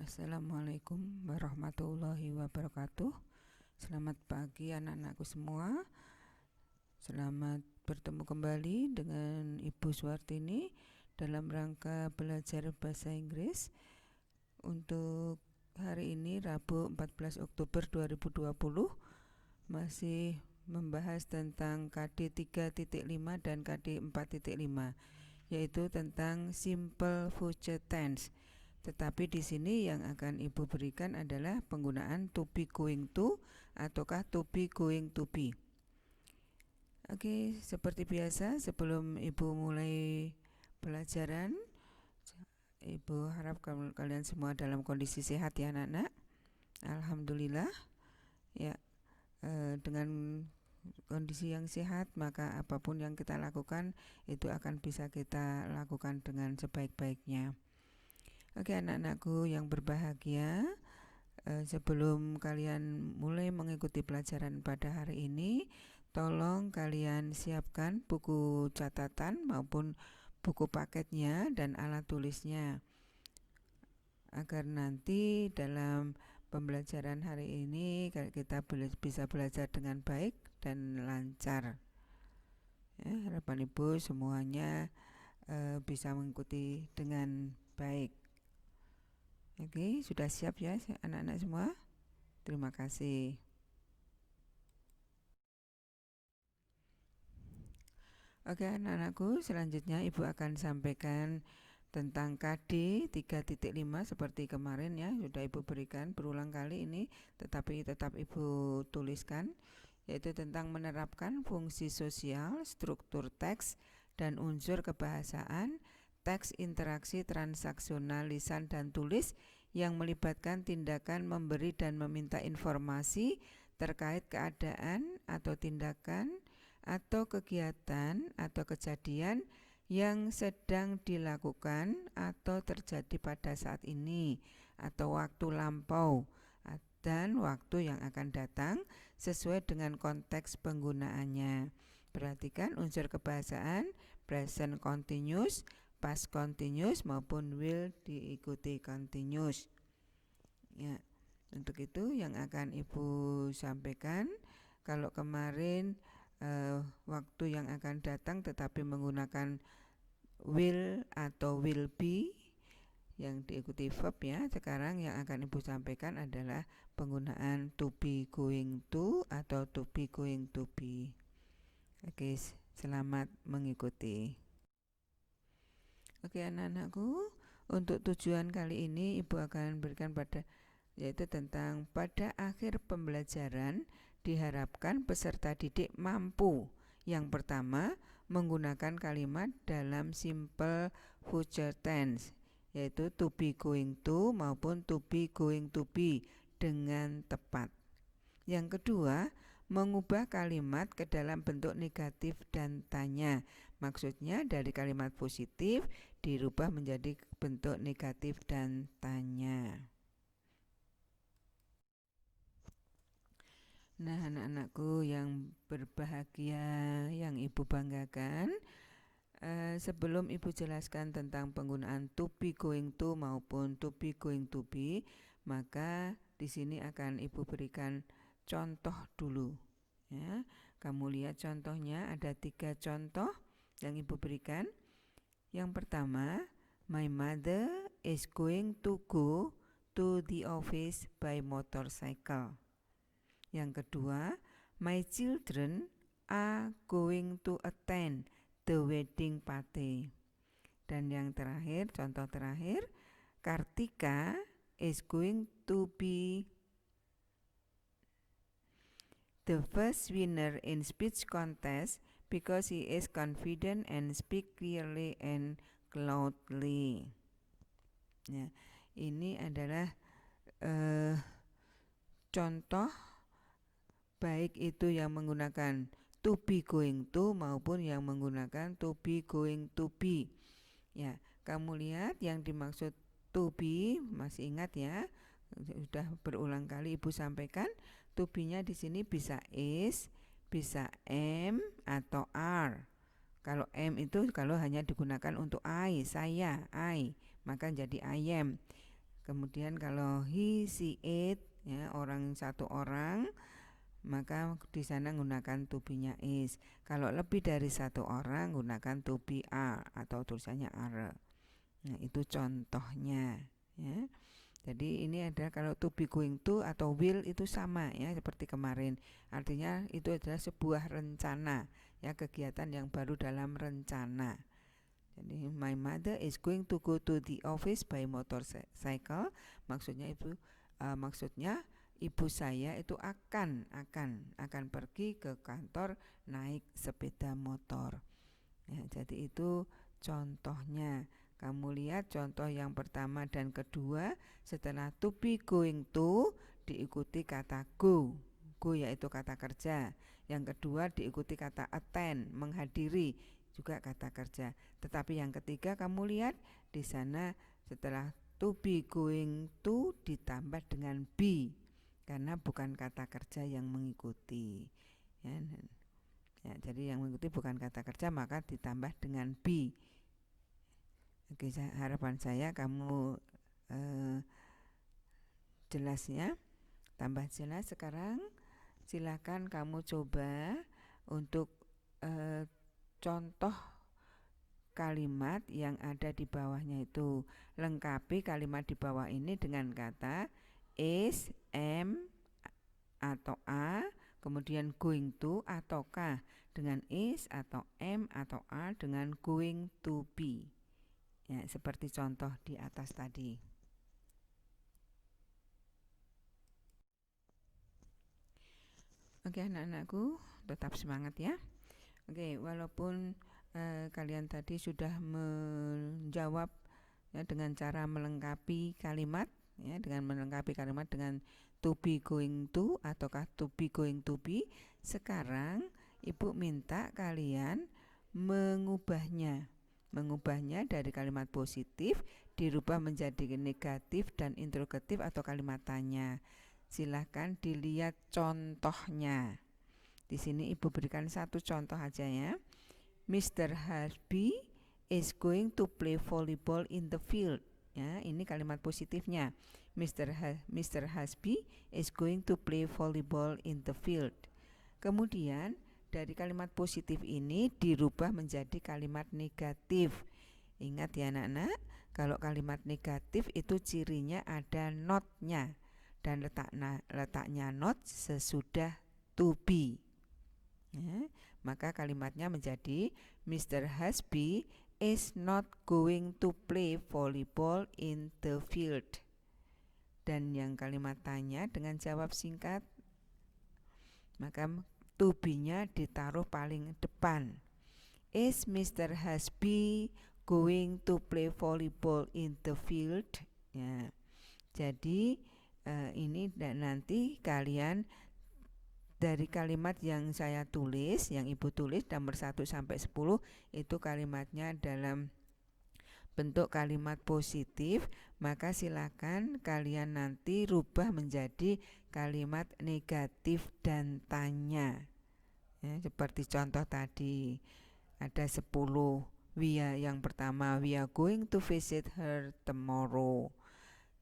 Assalamualaikum warahmatullahi wabarakatuh. Selamat pagi anak-anakku semua. Selamat bertemu kembali dengan Ibu Suwartini dalam rangka belajar bahasa Inggris untuk hari ini Rabu 14 Oktober 2020. Masih membahas tentang KD 3.5 dan KD 4.5, yaitu tentang simple future tense. Tetapi di sini yang akan Ibu berikan adalah penggunaan to be going to ataukah to be going to be. Oke, seperti biasa sebelum Ibu mulai pelajaran, Ibu harap kalian semua dalam kondisi sehat ya anak-anak. Alhamdulillah. Ya, dengan kondisi yang sehat maka apapun yang kita lakukan itu akan bisa kita lakukan dengan sebaik-baiknya. Oke anak-anakku yang berbahagia, sebelum kalian mulai mengikuti pelajaran pada hari ini, tolong kalian siapkan buku catatan maupun buku paketnya dan alat tulisnya, agar nanti dalam pembelajaran hari ini kita bisa belajar dengan baik dan lancar. Ya, harapan Ibu semuanya bisa mengikuti dengan baik. Oke, sudah siap ya anak-anak semua? Terima kasih. Oke anak-anakku, selanjutnya Ibu akan sampaikan tentang KD 3.5 seperti kemarin ya, sudah Ibu berikan berulang kali ini, tetapi tetap Ibu tuliskan, yaitu tentang menerapkan fungsi sosial, struktur teks, dan unsur kebahasaan, teks interaksi transaksional lisan dan tulis yang melibatkan tindakan memberi dan meminta informasi terkait keadaan atau tindakan atau kegiatan atau kejadian yang sedang dilakukan atau terjadi pada saat ini atau waktu lampau dan waktu yang akan datang sesuai dengan konteks penggunaannya. Perhatikan unsur kebahasaan present continuous, past continuous maupun will diikuti continuous. Ya, untuk itu yang akan Ibu sampaikan, kalau kemarin waktu yang akan datang tetapi menggunakan will atau will be yang diikuti verb ya. Sekarang yang akan Ibu sampaikan adalah penggunaan to be going to atau to be going to be. Oke, selamat mengikuti. Oke anak-anakku, untuk tujuan kali ini Ibu akan berikan yaitu tentang pada akhir pembelajaran diharapkan peserta didik mampu, yang pertama, menggunakan kalimat dalam simple future tense, yaitu to be going to maupun to be going to be dengan tepat. Yang kedua, mengubah kalimat ke dalam bentuk negatif dan tanya. Maksudnya dari kalimat positif dirubah menjadi bentuk negatif dan tanya. Nah, anak-anakku yang berbahagia, yang Ibu banggakan, sebelum Ibu jelaskan tentang penggunaan to be going to maupun to be going to be, maka di sini akan Ibu berikan contoh dulu. Ya, kamu lihat contohnya, ada 3 contoh yang Ibu berikan. Yang pertama, my mother is going to go to the office by motorcycle. Yang kedua, my children are going to attend the wedding party. Dan yang terakhir, contoh terakhir, Kartika is going to be the first winner in speech contest because he is confident and speak clearly and loudly. Ya, ini adalah contoh baik itu yang menggunakan to be going to maupun yang menggunakan to be going to be. Ya, kamu lihat yang dimaksud to be, masih ingat ya? Sudah berulang kali Ibu sampaikan, to be-nya di sini bisa is, bisa am atau are. Kalau am itu kalau hanya digunakan untuk I, saya, I, maka jadi I am. Kemudian kalau he, she, it, ya satu orang, maka di sana gunakan to be-nya is. Kalau lebih dari satu orang gunakan to be are atau tulisannya are. Nah, itu contohnya, ya. Jadi ini adalah kalau to be going to atau will itu sama, ya, seperti kemarin. Artinya itu adalah sebuah rencana, ya, kegiatan yang baru dalam rencana. Jadi my mother is going to go to the office by motorcycle. Maksudnya ibu saya itu akan pergi ke kantor naik sepeda motor. Ya, jadi itu contohnya. Kamu lihat contoh yang pertama dan kedua, setelah to be going to diikuti kata go. Go yaitu kata kerja. Yang kedua diikuti kata attend, menghadiri, juga kata kerja. Tetapi yang ketiga kamu lihat di sana setelah to be going to ditambah dengan be, karena bukan kata kerja yang mengikuti, ya. Ya, jadi yang mengikuti bukan kata kerja, maka ditambah dengan be. Oke, harapan saya kamu jelas, ya, tambah jelas. Sekarang silakan kamu coba untuk contoh kalimat yang ada di bawahnya itu. Lengkapi kalimat di bawah ini dengan kata is, am, atau a, kemudian going to ataukah dengan is atau am atau are dengan going to be. Ya, seperti contoh di atas tadi. Oke, anak-anakku, tetap semangat, ya. Oke, walaupun kalian tadi sudah menjawab, ya, dengan cara melengkapi kalimat, ya, dengan melengkapi kalimat dengan to be going to ataukah to be going to be. Sekarang Ibu minta kalian mengubahnya dari kalimat positif dirubah menjadi negatif dan interrogatif atau kalimat tanya. Silahkan dilihat contohnya. Di sini Ibu berikan satu contoh aja, ya. Mr. Hasbi is going to play volleyball in the field. Ya, ini kalimat positifnya. Mr. Hasbi is going to play volleyball in the field. Kemudian dari kalimat positif ini dirubah menjadi kalimat negatif. Ingat, ya, anak-anak, kalau kalimat negatif itu cirinya ada not-nya dan letaknya not sesudah to be. Ya, maka kalimatnya menjadi Mr. Hasbi is not going to play volleyball in the field. Dan yang kalimat tanya dengan jawab singkat, maka to be-nya ditaruh paling depan. Is Mr. Hasbi going to play volleyball in the field? Ya, jadi ini nanti kalian dari kalimat yang saya tulis, yang Ibu tulis nomor 1 sampai 10, itu kalimatnya dalam bentuk kalimat positif, maka silakan kalian nanti rubah menjadi kalimat negatif dan tanya. Ya, seperti contoh tadi ada 10. Yang pertama, we are going to visit her tomorrow.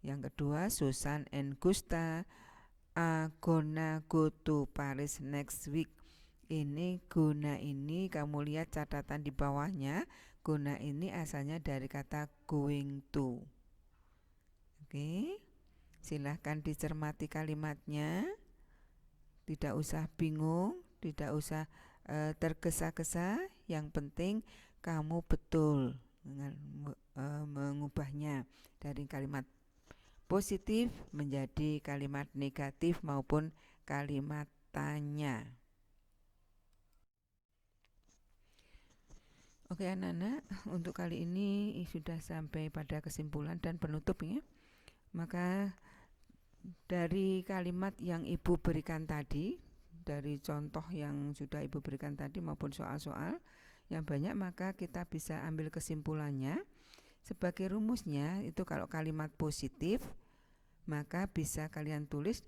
Yang kedua, Susan and Gusta gonna go to Paris next week. Ini gonna ini kamu lihat catatan di bawahnya. Gonna ini asalnya dari kata going to. Oke, silahkan dicermati kalimatnya. Tidak usah bingung, tidak usah tergesa-gesa. Yang penting kamu betul dengan mengubahnya dari kalimat positif menjadi kalimat negatif maupun kalimat tanya. Oke, anak-anak, untuk kali ini sudah sampai pada kesimpulan dan penutup, ya. Maka dari kalimat yang Ibu berikan tadi, dari contoh yang sudah Ibu berikan tadi maupun soal-soal yang banyak, maka kita bisa ambil kesimpulannya. Sebagai rumusnya itu kalau kalimat positif, maka bisa kalian tulis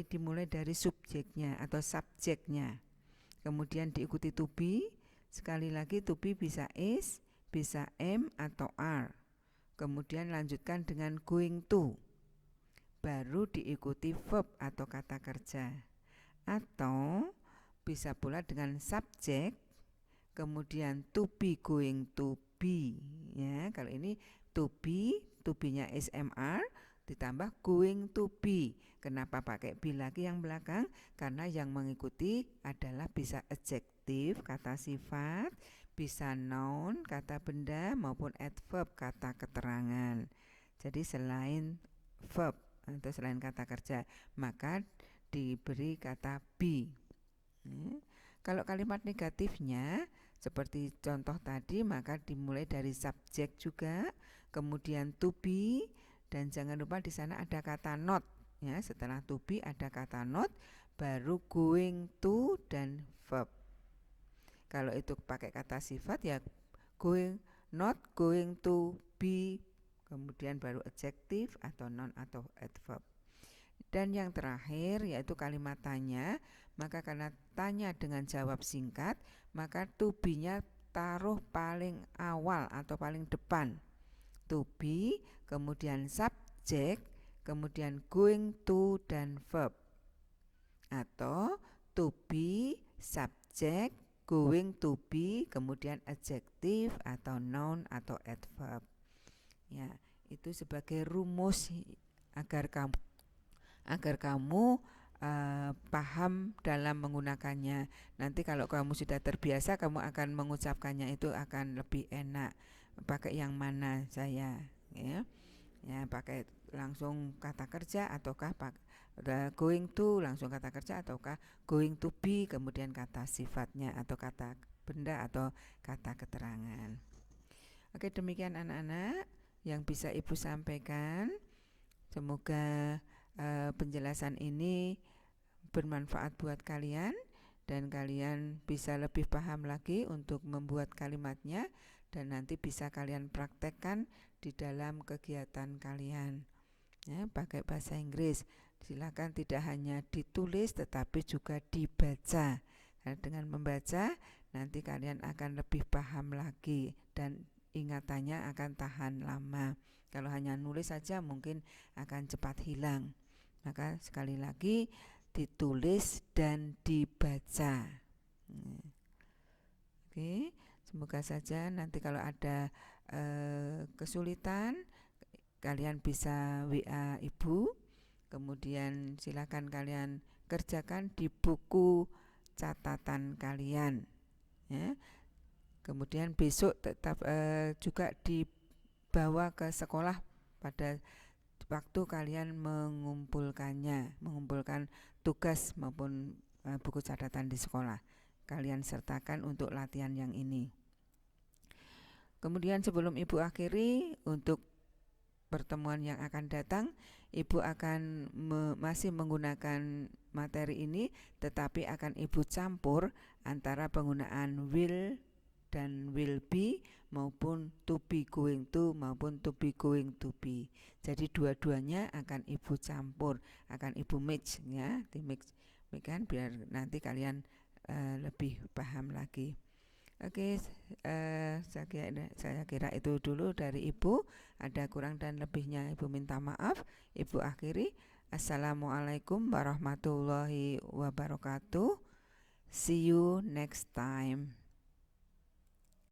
dimulai dari subjeknya atau subjeknya. Kemudian diikuti to be. Sekali lagi to be bisa is, bisa am atau are. Kemudian lanjutkan dengan going to. baru diikuti verb atau kata kerja. Atau bisa pula dengan subjek, kemudian to be, going to be. Ya, kalau ini to be-nya SMR ditambah going to be. Kenapa pakai be lagi yang belakang? Karena yang mengikuti adalah bisa adjektif, kata sifat, bisa noun, kata benda, maupun adverb, kata keterangan. Jadi selain verb atau selain kata kerja, maka diberi kata be. Kalau kalimat negatifnya seperti contoh tadi, maka dimulai dari subjek juga, kemudian to be, dan jangan lupa di sana ada kata not. Ya, setelah to be ada kata not, baru going to dan verb. Kalau itu pakai kata sifat ya not going to be, kemudian baru adjektif atau noun atau adverb. Dan yang terakhir yaitu kalimat tanya, maka karena tanya dengan jawab singkat, maka to be-nya taruh paling awal atau paling depan. To be, kemudian subjek, kemudian going to dan verb. Atau to be, subjek, going to be, kemudian adjektif atau noun atau adverb. Ya, itu sebagai rumus agar kamu paham dalam menggunakannya. Nanti kalau kamu sudah terbiasa, kamu akan mengucapkannya itu akan lebih enak. Pakai yang mana saya? Ya, pakai langsung kata kerja ataukah going to langsung kata kerja, ataukah going to be kemudian kata sifatnya atau kata benda atau kata keterangan. Oke, demikian anak-anak yang bisa Ibu sampaikan. Semoga penjelasan ini bermanfaat buat kalian dan kalian bisa lebih paham lagi untuk membuat kalimatnya, dan nanti bisa kalian praktekkan di dalam kegiatan kalian. Ya, pakai bahasa Inggris. Silakan tidak hanya ditulis tetapi juga dibaca. Nah, dengan membaca nanti kalian akan lebih paham lagi dan ingatannya akan tahan lama. Kalau hanya nulis saja mungkin akan cepat hilang. Maka sekali lagi ditulis dan dibaca. Oke, semoga saja nanti kalau ada kesulitan kalian bisa WA Ibu. Kemudian silakan kalian kerjakan di buku catatan kalian. Ya. Kemudian besok tetap juga dibawa ke sekolah pada waktu kalian mengumpulkan tugas maupun buku catatan di sekolah. Kalian sertakan untuk latihan yang ini. Kemudian sebelum Ibu akhiri, untuk pertemuan yang akan datang, Ibu akan masih menggunakan materi ini, tetapi akan Ibu campur antara penggunaan will dan will be, maupun to be going to, maupun to be going to be. Jadi dua-duanya akan Ibu campur, akan Ibu mix, ya, di mix kan, biar nanti kalian lebih paham lagi. Oke, saya kira itu dulu dari Ibu. Ada kurang dan lebihnya Ibu minta maaf. Ibu akhiri. Assalamualaikum warahmatullahi wabarakatuh. See you next time.